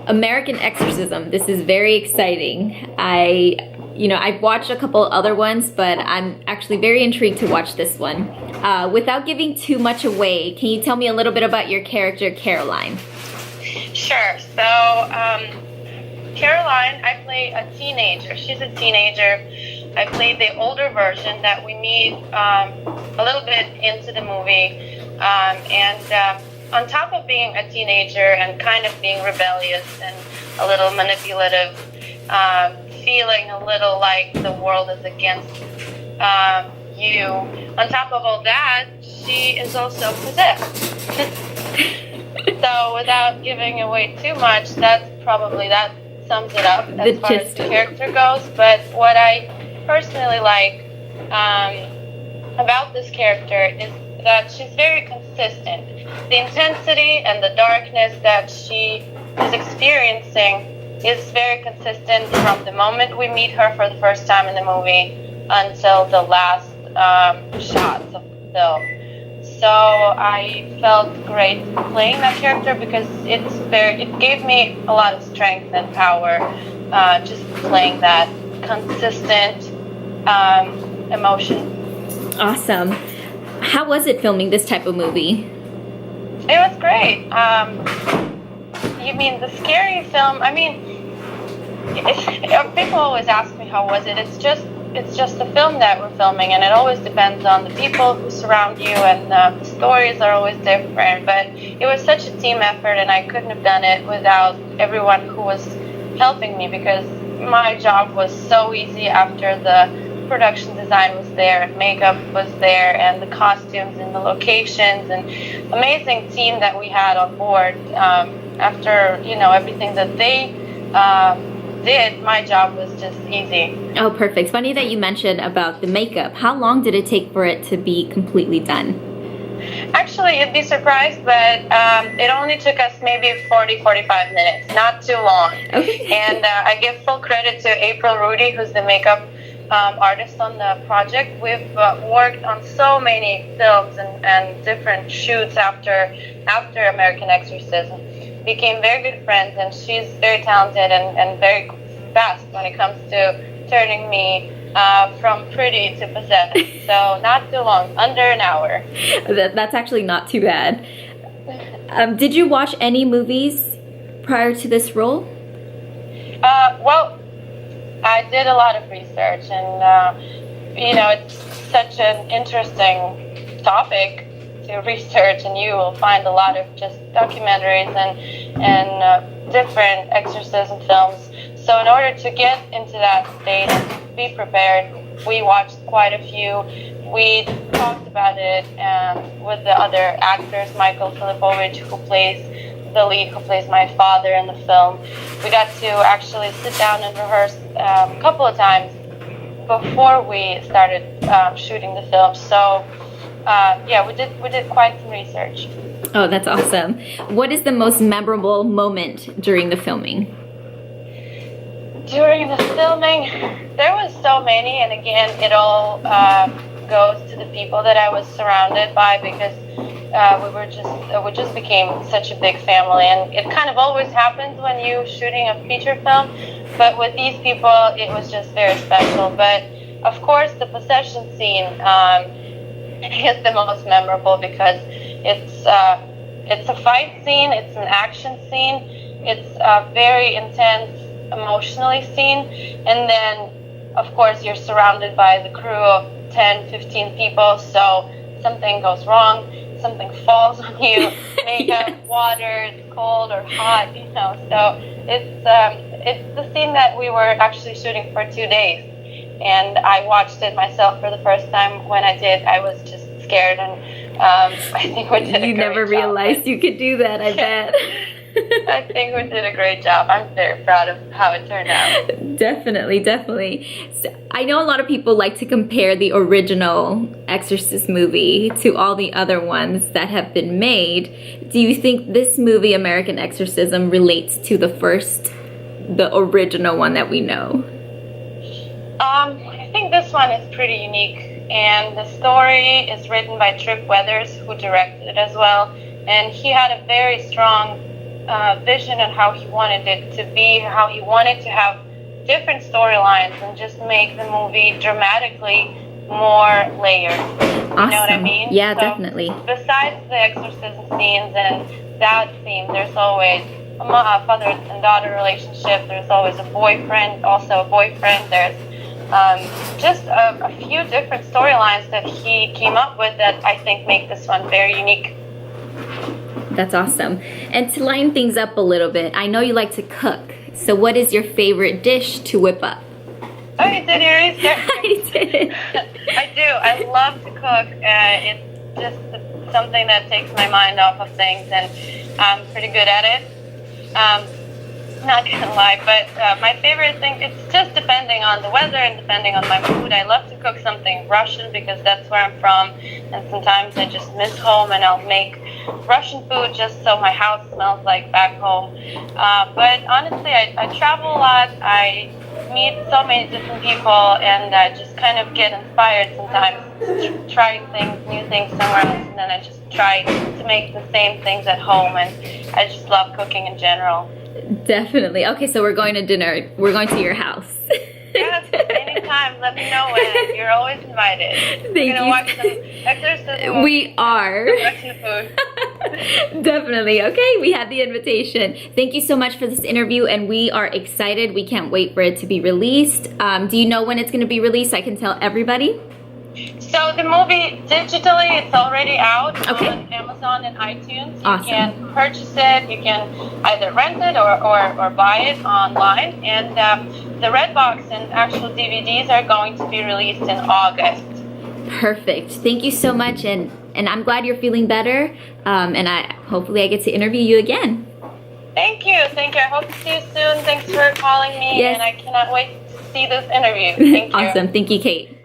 American Exorcism. This is very exciting. I've watched a couple other ones, but I'm actually very intrigued to watch this one. Without giving too much away, can you tell me a little bit about your character, Caroline? Sure. So, Caroline, I play a teenager. She's a teenager. I played the older version that we meet a little bit into the movie. On top of being a teenager and kind of being rebellious and a little manipulative, feeling a little like the world is against you, on top of all that, she is also possessed. So without giving away too much, that sums it up as far as the character goes. But what I personally like about this character is that she's very consistent. The intensity and the darkness that she is experiencing is very consistent from the moment we meet her for the first time in the movie until the last shots of the film. So I felt great playing that character because it gave me a lot of strength and power, just playing that consistent emotion. Awesome. How was it filming this type of movie? It was great. You mean the scary film? I mean, people always ask me how was it. It's just a film that we're filming, and it always depends on the people who surround you, and the stories are always different. But it was such a team effort, and I couldn't have done it without everyone who was helping me, because my job was so easy after the production design was there, and makeup was there, and the costumes and the locations, and amazing team that we had on board. After everything that they did, my job was just easy. Oh, perfect. Funny that you mentioned about the makeup. How long did it take for it to be completely done? Actually, you'd be surprised, but it only took us maybe 40-45 minutes, not too long. Okay. And I give full credit to April Rudy, who's the makeup artist on the project. We've worked on so many films and different shoots after American Exorcism. Became very good friends, and she's very talented and very fast when it comes to turning me from pretty to possessed. So not too long, under an hour. That's actually not too bad. Did you watch any movies prior to this role? Well, I did a lot of research, and it's such an interesting topic to research, and you will find a lot of just documentaries and different exorcism films. So in order to get into that state and be prepared, we watched quite a few. We talked about it with the other actors, Michael Filipovich, who plays the lead, who plays my father in the film. We got to actually sit down and rehearse a couple of times before we started shooting the film. So we did quite some research. Oh, that's awesome. What is the most memorable moment during the filming? During the filming, there was so many, and again, it all goes to the people that I was surrounded by, because we just became such a big family, and it kind of always happens when you're shooting a feature film, but with these people, it was just very special. But of course, the possession scene is the most memorable, because it's a fight scene, it's an action scene, it's a very intense, emotionally scene, and then of course you're surrounded by the crew of 10-15 people, so something goes wrong, something falls on you, makeup, yes. Water, it's cold or hot, so it's the scene that we were actually shooting for 2 days, and I watched it myself for the first time. When I did, I was just scared, and I think we did a great job. You never realized you could do that, I bet. I think we did a great job. I'm very proud of how it turned out. Definitely. So, I know a lot of people like to compare the original Exorcist movie to all the other ones that have been made. Do you think this movie, American Exorcism, relates to the original one that we know? I think this one is pretty unique, and the story is written by Trip Weathers, who directed it as well, and he had a very strong vision and how he wanted it to be, how he wanted to have different storylines and just make the movie dramatically more layered. Awesome. You know what I mean? Yeah, So definitely. besides the exorcism scenes and that theme, there's always a father and daughter relationship. There's always a boyfriend, also a boyfriend. There's just a few different storylines that he came up with that I think make this one very unique. That's awesome. And to line things up a little bit, I know you like to cook. So what is your favorite dish to whip up? Oh, you did your research? I did. I do. I love to cook. It's just something that takes my mind off of things, and I'm pretty good at it. Not gonna lie, but my favorite thing, it's just depending on the weather and depending on my mood. I love to cook something Russian because that's where I'm from, and sometimes I just miss home and I'll make Russian food just so my house smells like back home. But honestly, I travel a lot. I meet so many different people, and I just kind of get inspired sometimes to try things, new things somewhere else, and then I just try to make the same things at home, and I just love cooking in general. Definitely. Okay, so we're going to dinner. We're going to your house. Yes, anytime. Let me know when. You're always invited. Thank We're gonna you. watch some Exorcism. We are. Russian food. Definitely. Okay, we have the invitation. Thank you so much for this interview, and we are excited. We can't wait for it to be released. Do you know when it's going to be released? I can tell everybody. So the movie digitally, it's already out Okay. on Amazon and iTunes. You Awesome. can purchase it. You can either rent it or buy it online. And the Redbox and actual DVDs are going to be released in August. Perfect. Thank you so much, and I'm glad you're feeling better. And hopefully I get to interview you again. Thank you. Thank you. I hope to see you soon. Thanks for calling me. Yes. And I cannot wait to see this interview. Thank you. Awesome. Thank you, Kate.